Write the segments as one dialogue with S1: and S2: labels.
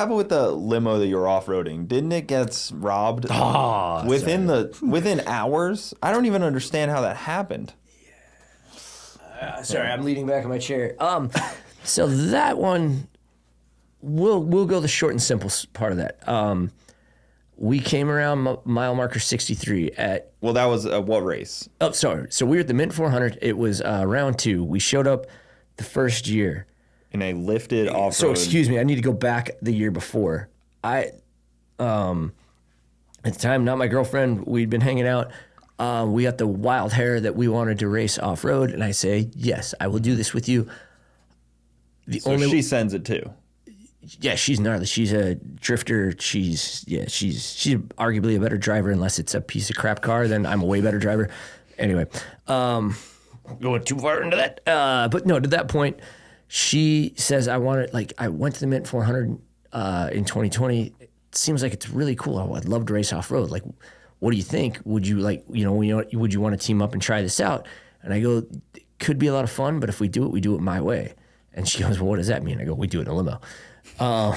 S1: happened with the limo that you were off-roading? Didn't it get robbed within hours? I don't even understand how that happened.
S2: Sorry, I'm leaning back in my chair. So that one, we'll go the short and simple part of that. We came around mile marker 63 at...
S1: Well, that was what race?
S2: Oh, sorry. So we were at the Mint 400. It was round 2. We showed up the first year.
S1: In a lifted off-road...
S2: So, excuse me, I need to go back the year before. At the time, not my girlfriend, we'd been hanging out. We got the wild hair that we wanted to race off-road, and I say, yes, I will do this with you.
S1: She sends it too.
S2: Yeah, she's gnarly. She's a drifter. She's arguably a better driver unless it's a piece of crap car. Then I'm a way better driver. Anyway, going too far into that. But no, to that point, she says, I went to the Mint 400 in 2020. It seems like it's really cool. I'd love to race off-road. Like, what do you think? Would you would you want to team up and try this out? And I go, it could be a lot of fun, but if we do it my way. And she goes, well, what does that mean? I go, we do it in a limo.
S1: So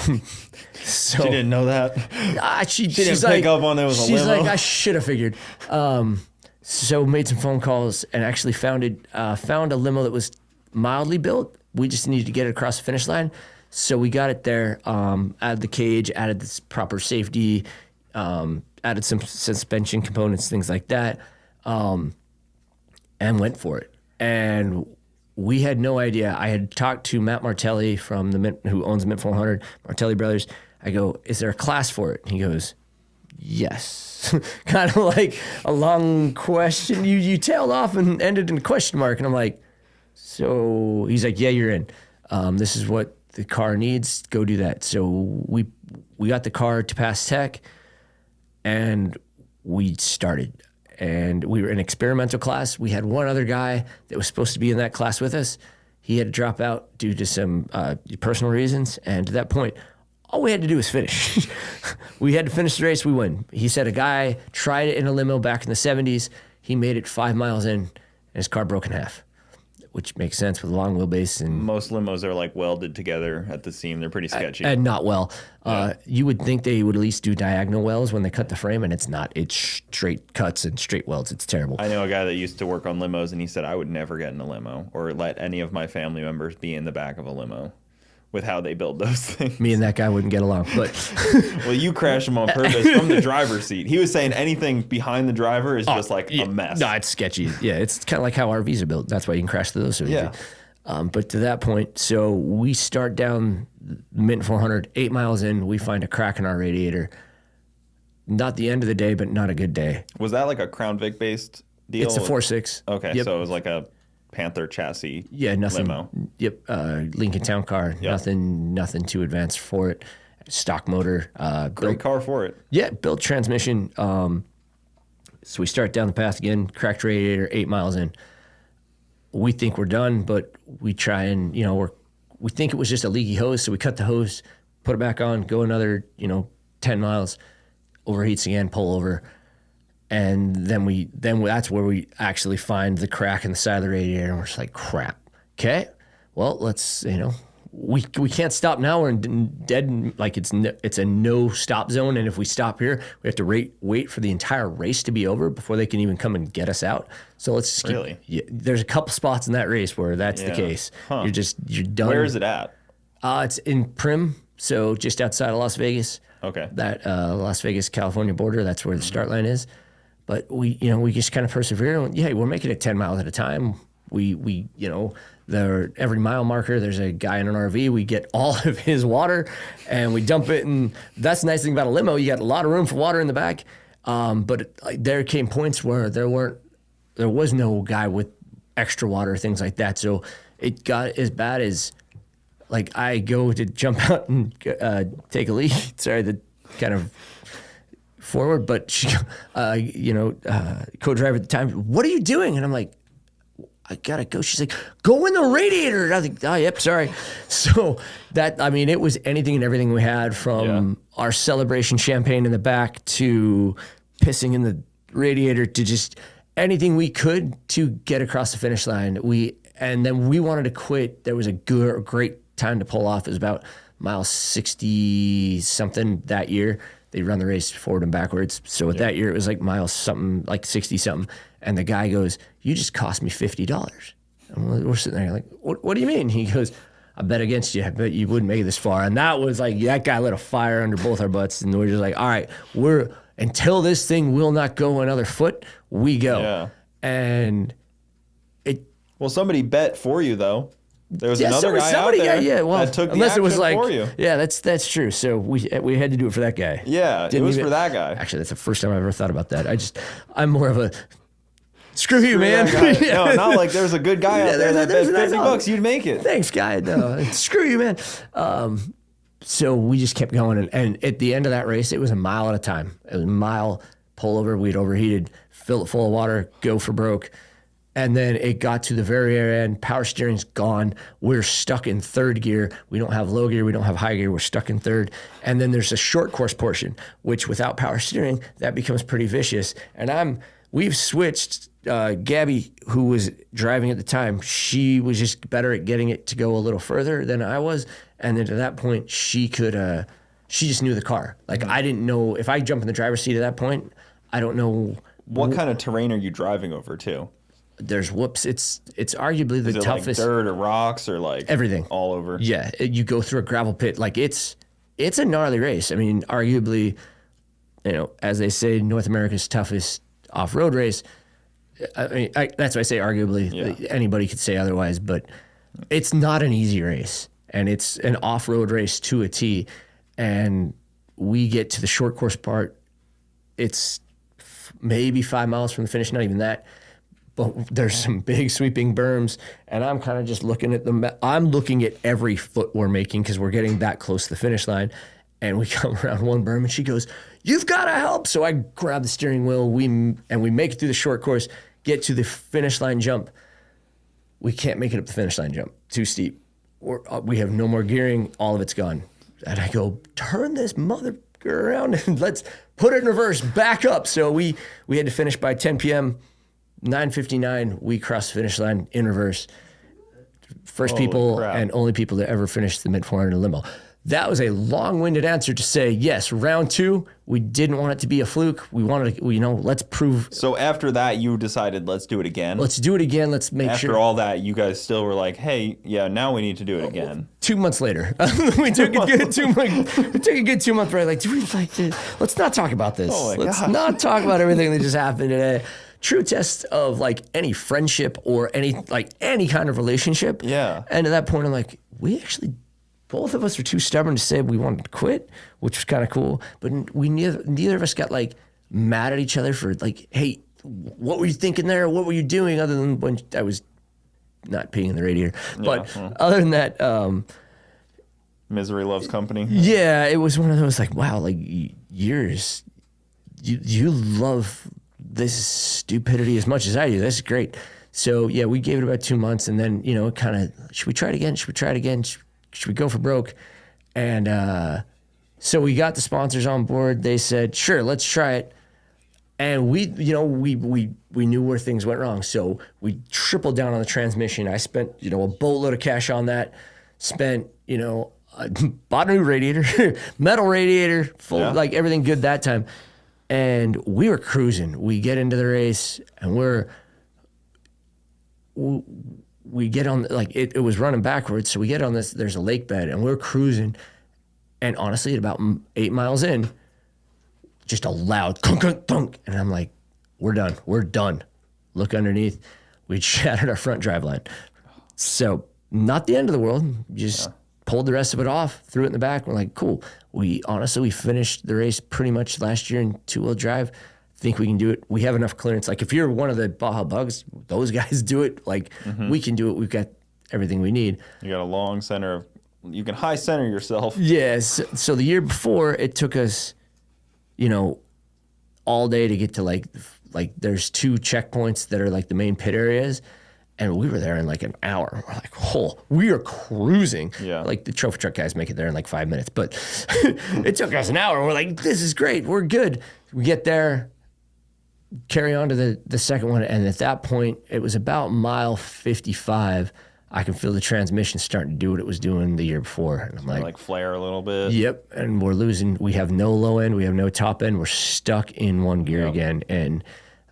S1: she didn't know that.
S2: She
S1: didn't pick up on it was a limo.
S2: She's like, I should have figured. So made some phone calls and actually found a limo that was mildly built. We just needed to get it across the finish line. So we got it there, added the cage, added this proper safety, added some suspension components, things like that, and went for it. And we had no idea. I had talked to Matt Martelli from the Mint, who owns the Mint 400, Martelli Brothers. I go, is there a class for it? He goes, yes. Kind of like a long question. You tailed off and ended in a question mark. And I'm like, so he's like, yeah, you're in. This is what the car needs. Go do that. So we got the car to pass tech, and we started. And we were in experimental class. We had one other guy that was supposed to be in that class with us. He had to drop out due to some personal reasons. And to that point, all we had to do was finish. We had to finish the race, we win. He said a guy tried it in a limo back in the 70s. He made it 5 miles in, and his car broke in half, which makes sense with a long wheelbase. And
S1: most limos are like welded together at the seam. They're pretty sketchy.
S2: And not well. Yeah. You would think they would at least do diagonal welds when they cut the frame, and it's not. It's straight cuts and straight welds. It's terrible.
S1: I know a guy that used to work on limos, and he said, I would never get in a limo or let any of my family members be in the back of a limo with how they build those things.
S2: Me and that guy wouldn't get along. But
S1: well, you crashed him on purpose from the driver's seat. He was saying anything behind the driver is just like a mess.
S2: No, it's sketchy. Yeah, it's kind of like how RVs are built. That's why you can crash through those so easy. But to that point, so we start down Mint 400, 8 miles in, we find a crack in our radiator. Not the end of the day, but not a good day.
S1: Was that like a Crown Vic based deal?
S2: It's a 4.6.
S1: Okay, yep. So it was like a Panther chassis
S2: nothing,
S1: limo.
S2: Yep, Lincoln Town car. Yep. Nothing too advanced for it. Stock motor.
S1: Great car for it.
S2: Yeah, built transmission. So we start down the path again, cracked radiator, 8 miles in. We think we're done, but we try and, we think it was just a leaky hose, so we cut the hose, put it back on, go another, 10 miles, overheats again, pull over. And then that's where we actually find the crack in the side of the radiator, and we're just like, crap. Okay, well, let's, we can't stop now. We're in dead, like it's a no stop zone, and if we stop here, we have to wait for the entire race to be over before they can even come and get us out. So let's just
S1: really.
S2: There's a couple spots in that race where that's the case. Huh. You're done.
S1: Where is it at?
S2: It's in Prim, so just outside of Las Vegas. Okay. That Las Vegas California border. That's where the start line is. But we just kind of persevere. And, we're making it 10 miles at a time. We every mile marker, there's a guy in an RV. We get all of his water and we dump it. And that's the nice thing about a limo. You got a lot of room for water in the back. But there came points where there was no guy with extra water, things like that. So it got as bad as, like, I go to jump out and take a leak. Sorry, the kind of forward, but she, co-driver at the time, what are you doing? And I'm like, I gotta go. She's like, go in the radiator. And I think, oh, yep, sorry. So it was anything and everything we had, from our celebration champagne in the back to pissing in the radiator to just anything we could to get across the finish line. And then we wanted to quit. There was a great time to pull off. It was about mile 60 something that year. They run the race forward and backwards. So with that year, it was like mile something, like 60 something. And the guy goes, "You just cost me $50. And we're sitting there like, what do you mean? He goes, "I bet against you. I bet you wouldn't make it this far." And that was like, that guy lit a fire under both our butts. And we're just like, all right, until this thing will not go another foot, we go.
S1: Yeah.
S2: And
S1: well, somebody bet for you though. There was another guy out there that took the
S2: unless it was like,
S1: for you.
S2: Yeah, that's true. So we had to do it for that guy.
S1: Yeah, it was for that guy.
S2: Actually, that's the first time I've ever thought about that. I'm more of a screw you, man.
S1: Yeah. No, not like there's a good guy out there that bet $50 you'd make it.
S2: Thanks, guy. No, screw you, man. So we just kept going, and at the end of that race, it was a mile at a time. It was a mile, pull over. We'd overheated, fill it full of water, go for broke. And then it got to the very end. Power steering's gone. We're stuck in third gear. We don't have low gear. We don't have high gear. We're stuck in third. And then there's a short course portion, which without power steering, that becomes pretty vicious. And we've switched. Gabby, who was driving at the time, she was just better at getting it to go a little further than I was. And then to that point, she just knew the car. Like I didn't know if I jump in the driver's seat at that point, I don't know.
S1: What kind of terrain are you driving over too?
S2: There's whoops. It's arguably the toughest.
S1: Like dirt or rocks or like
S2: everything
S1: all over.
S2: Yeah, you go through a gravel pit. Like it's a gnarly race. I mean, arguably, as they say, North America's toughest off-road race. I mean, that's why I say arguably. Yeah. Anybody could say otherwise, but it's not an easy race, and it's an off-road race to a T. And we get to the short course part. It's maybe 5 miles from the finish, not even that. But there's some big sweeping berms, and I'm kind of just looking at them. I'm looking at every foot we're making because we're getting that close to the finish line. And we come around one berm, and she goes, "You've got to help." So I grab the steering wheel, we make it through the short course, get to the finish line jump. We can't make it up the finish line jump. Too steep. We have no more gearing. All of it's gone. And I go, "Turn this mother around and let's put it in reverse, back up." So we had to finish by 10 p.m., 9:59, we crossed the finish line in reverse. First people and only people to ever finish the mid-400 limo. That was a long-winded answer to say, yes, round 2, we didn't want it to be a fluke. We wanted to, let's prove.
S1: So after that, you decided, let's do it again?
S2: Let's do it again. Let's make sure.
S1: After all that, you guys still were like, hey, yeah, now we need to do it again.
S2: 2 months later, we took a good 2 month. We took a good 2 month break. Like, do we like this? Let's not talk about this. Let's not talk about everything that just happened today. True test of like any friendship or any kind of relationship.
S1: Yeah.
S2: And at that point, I'm like, both of us were too stubborn to say we wanted to quit, which was kind of cool. But neither of us got like mad at each other for like, hey, what were you thinking there? What were you doing? Other than when I was not peeing in the radiator. But other than that,
S1: misery loves company.
S2: Yeah, it was one of those like, wow, like you love this stupidity as much as I do. That's great. So yeah, we gave it about 2 months, and then kind of, should we try it again? Should we try it again? Should we go for broke? And so we got the sponsors on board. They said, sure, let's try it. And we knew where things went wrong, so we tripled down on the transmission. I spent a boatload of cash on that. Spent bought a new radiator, metal radiator, full like everything good that time. And we were cruising. We get into the race, and we get on, like, it was running backwards. So we get on this, there's a lake bed, and we're cruising. And honestly, at about 8 miles in, just a loud thunk, thunk, thunk. And I'm like, we're done. Look underneath. We'd shattered our front driveline. So not the end of the world. Just pulled the rest of it off, threw it in the back. We're like, cool. We finished the race pretty much last year in two-wheel drive. Think we can do it. We have enough clearance. Like, if you're one of the Baja Bugs, those guys do it. Like, we can do it. We've got everything we need.
S1: You got a long center of, you can high center yourself.
S2: Yes. So the year before, it took us, all day to get to like there's 2 checkpoints that are like the main pit areas. And we were there in like an hour. We're like, we are cruising. Yeah. Like, the trophy truck guys make it there in like 5 minutes. But it took us an hour. We're like, this is great. We're good. We get there, carry on to the second one. And at that point, it was about mile 55. I can feel the transmission starting to do what it was doing the year before. And I'm
S1: like flare a little bit.
S2: Yep. And we're losing. We have no low end. We have no top end. We're stuck in one gear again. And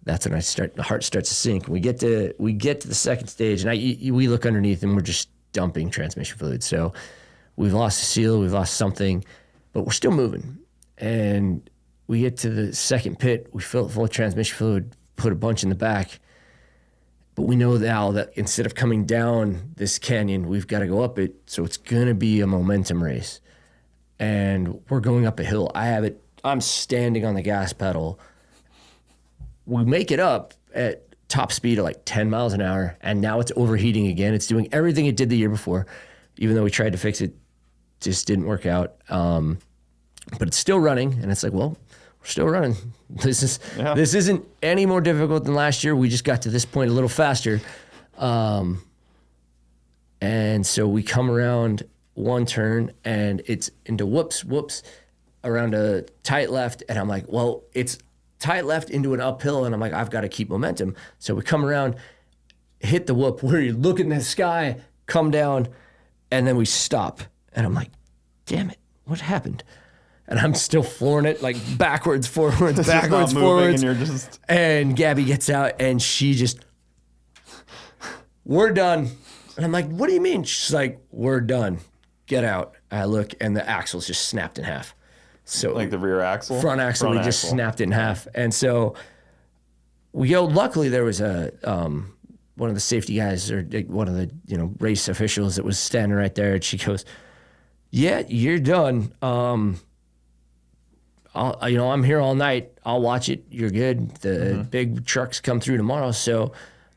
S2: that's when the heart starts to sink. We get to the second stage, and we look underneath, and we're just dumping transmission fluid. So we've lost a seal, we've lost something, but we're still moving. And we get to the second pit, we fill it full of transmission fluid, put a bunch in the back. But we know now that instead of coming down this canyon, we've got to go up it. So it's going to be a momentum race. And we're going up a hill. I'm standing on the gas pedal. We make it up at top speed of like 10 miles an hour. And now it's overheating again. It's doing everything it did the year before. Even though we tried to fix it, just didn't work out. But it's still running. And it's like, well, we're still running. This isn't any more difficult than last year. We just got to this point a little faster. And so we come around one turn, and it's into whoops, around a tight left. And I'm like, well, it's tight left into an uphill. And I'm like, I've got to keep momentum. So we come around, hit the whoop, where you look in the sky, come down, and then we stop. And I'm like, damn it, what happened? And I'm still flooring it, like backwards, forwards, backwards, forwards. And Gabby gets out, and she just, we're done. And I'm like, what do you mean? She's like, we're done. Get out. I look, and the axle's just snapped in half. So
S1: like the rear axle?
S2: Front axle, just snapped in half. And so we go, luckily there was one of the safety guys, or one of the race officials that was standing right there, and she goes, yeah, you're done. I'm here all night. I'll watch it. You're good. The big trucks come through tomorrow, so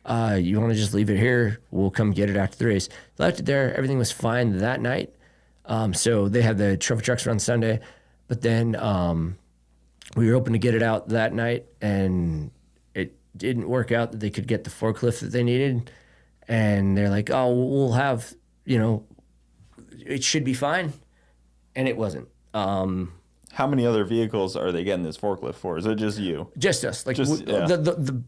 S2: you want to just leave it here? We'll come get it after the race. Left it there. Everything was fine that night. So they had the trophy trucks run Sunday, but then we were hoping to get it out that night, and it didn't work out that they could get the forklift that they needed. And they're like, oh, we'll have, it should be fine. And it wasn't.
S1: How many other vehicles are they getting this forklift for? Is it just you?
S2: Just us. Like the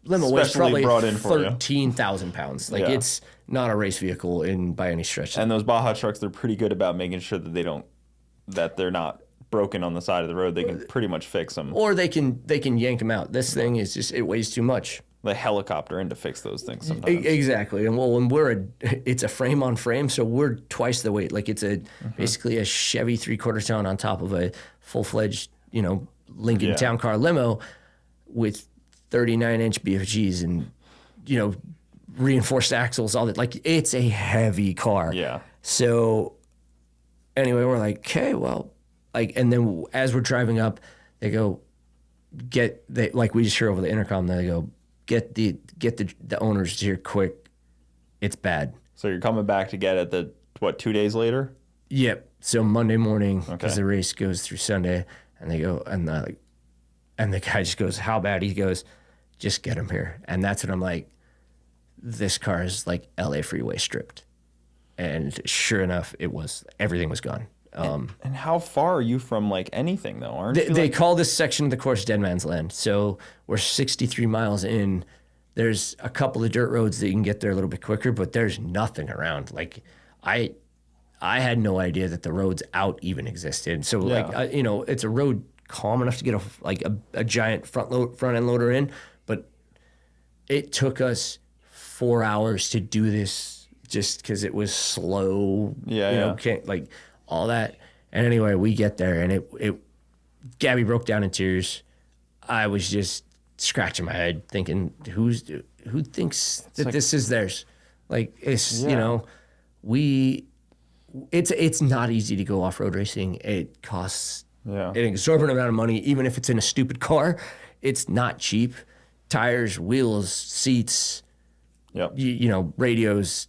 S2: limo weighs probably 13,000 pounds. Like it's not a race vehicle by any stretch.
S1: And those Baja trucks, they're pretty good about making sure that they're not broken on the side of the road. They can pretty much fix them.
S2: Or they can yank them out. This thing is just, it weighs too much.
S1: The helicopter in to fix those things sometimes.
S2: Exactly. And when it's a frame on frame, so we're twice the weight. Like it's basically a Chevy 3/4 ton on top of a full-fledged, Lincoln Town Car limo with 39-inch BFGs and, reinforced axles, all that. Like it's a heavy car.
S1: Yeah.
S2: So anyway, we're like, okay, well, and then as we're driving up, they go, we just hear over the intercom, they go, get the owners here quick. It's bad.
S1: So you're coming back to get it 2 days later?
S2: Yep. So Monday morning, because the race goes through Sunday, and they go, and the guy just goes, how bad? He goes, just get him here. And that's when I'm like, this car is like LA freeway stripped. And sure enough, everything was gone.
S1: And how far are you from anything though? Aren't you?
S2: They call this section of the course Dead Man's Land. So we're 63 miles in. There's a couple of dirt roads that you can get there a little bit quicker, but there's nothing around. Like I had no idea that the roads out even existed. So it's a road calm enough to get a giant front end loader in, but it took us 4 hours to do this just because it was slow. All that. And anyway, we get there, and Gabby broke down in tears. I was just scratching my head thinking, who thinks that this is theirs? Like it's it's not easy to go off-road racing. It costs an exorbitant amount of money, even if it's in a stupid car. It's not cheap. Tires, wheels, seats, radios,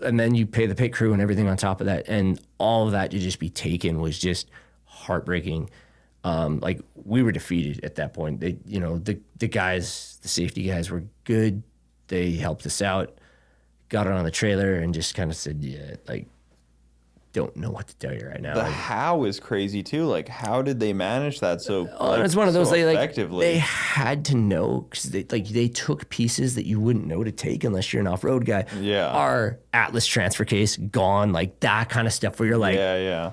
S2: and then you pay the pit crew and everything on top of that. And all of that to just be taken was just heartbreaking. We were defeated at that point. They, the guys, the safety guys were good. They helped us out, got it on the trailer, and just kind of said, don't know what to tell you right now.
S1: The how is crazy too. Like, how did they manage that so?
S2: It's one of those
S1: effectively.
S2: they had to know because they took pieces that you wouldn't know to take unless you're an off-road guy.
S1: Yeah.
S2: Our Atlas transfer case gone, like that kind of stuff where you're like,
S1: yeah.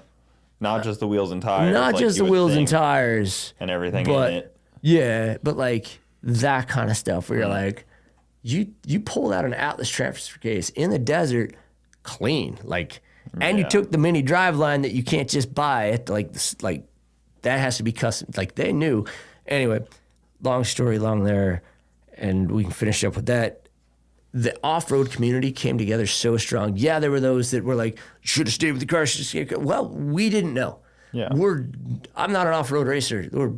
S1: Not just the wheels and tires.
S2: not
S1: like
S2: just the wheels and tires
S1: and everything
S2: but,
S1: in it.
S2: Yeah, but like that kind of stuff where you're like, you pulled out an Atlas transfer case in the desert, clean, like. And you took the mini drive line that you can't just buy it, like that has to be custom. Like they knew. Anyway, long story long there, and we can finish up with that. The off-road community came together so strong. Yeah, there were those that were like, should have stayed with the car. Well, we didn't know.
S1: Yeah.
S2: I'm not an off-road racer. We're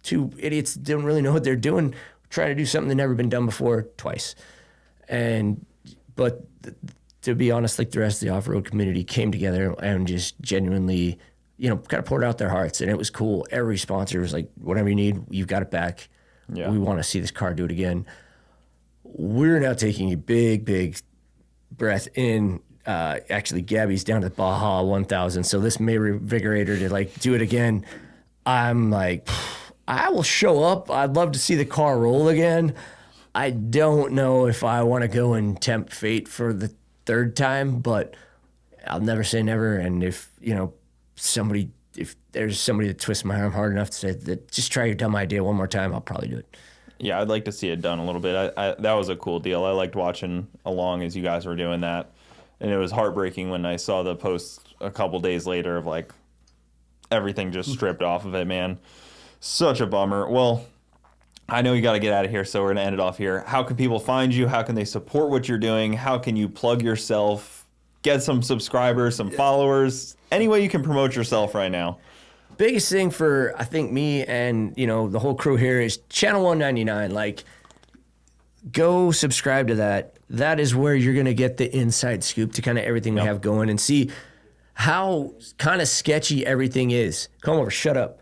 S2: two idiots that don't really know what they're doing, trying to do something that never been done before twice. But to be honest, like the rest of the off-road community came together and just genuinely, kind of poured out their hearts, and it was cool. Every sponsor was like, whatever you need, you've got it back.
S1: Yeah.
S2: We want to see this car do it again. We're now taking a big, big breath in. Actually, Gabby's down to Baja 1000, so this may revigorate her to like do it again. I'm like, I will show up. I'd love to see the car roll again. I don't know if I want to go and tempt fate for the third time, but I'll never say never. And if there's somebody that twists my arm hard enough to say that just try your dumb idea one more time, I'll probably do it.
S1: Yeah, I'd like to see it done a little bit. That was a cool deal. I liked watching along as you guys were doing that, and it was heartbreaking when I saw the post a couple days later of like everything just stripped off of it, man. Such a bummer. Well, I know you got to get out of here, so we're going to end it off here. How can people find you? How can they support what you're doing? How can you plug yourself, get some subscribers, some followers? Any way you can promote yourself right now.
S2: Biggest thing for, I think, me and, the whole crew here is Channel 199. Like, go subscribe to that. That is where you're going to get the inside scoop to kind of everything we have going and see how kind of sketchy everything is. Come over, shut up.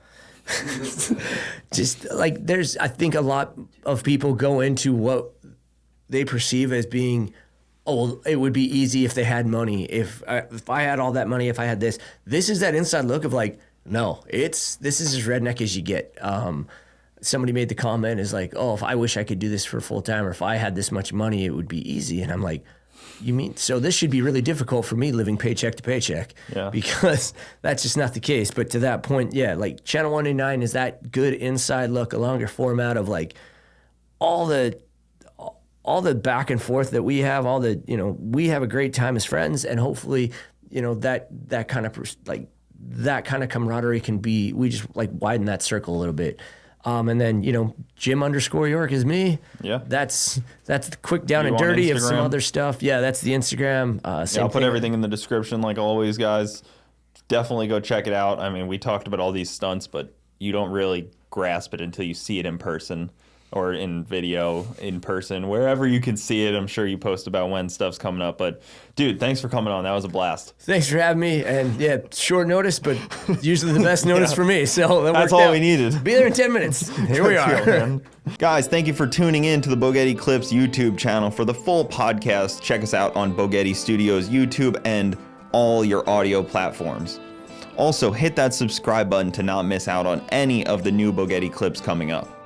S2: Just like I think a lot of people go into what they perceive as being, it would be easy if they had money. If I had all that money, if I had this is that inside look of like, no, this is as redneck as you get. Somebody made the comment is like, oh, if I wish I could do this for full time, or if I had this much money, it would be easy. And I'm like, you mean, so this should be really difficult for me living paycheck to paycheck, because that's just not the case. But to that point, like Channel 189 is that good inside look, a longer format of like all the back and forth that we have, we have a great time as friends, and hopefully, that kind of camaraderie can be, we just like widen that circle a little bit. And then, Jim_York is me.
S1: Yeah.
S2: That's the quick down and dirty of some other stuff. Yeah, that's the Instagram.
S1: I'll put everything in the description like always, guys. Definitely go check it out. I mean, we talked about all these stunts, but you don't really grasp it until you see it in person or in video, in person, wherever you can see it. I'm sure you post about when stuff's coming up. But, dude, thanks for coming on. That was a blast.
S2: Thanks for having me. And, short notice, but usually the best notice for me. So
S1: that's all we needed.
S2: Be there in 10 minutes. Here we are.
S1: Guys, thank you for tuning in to the Bogetti Clips YouTube channel. For the full podcast, check us out on Bogetti Studios YouTube and all your audio platforms. Also, hit that subscribe button to not miss out on any of the new Bogetti clips coming up.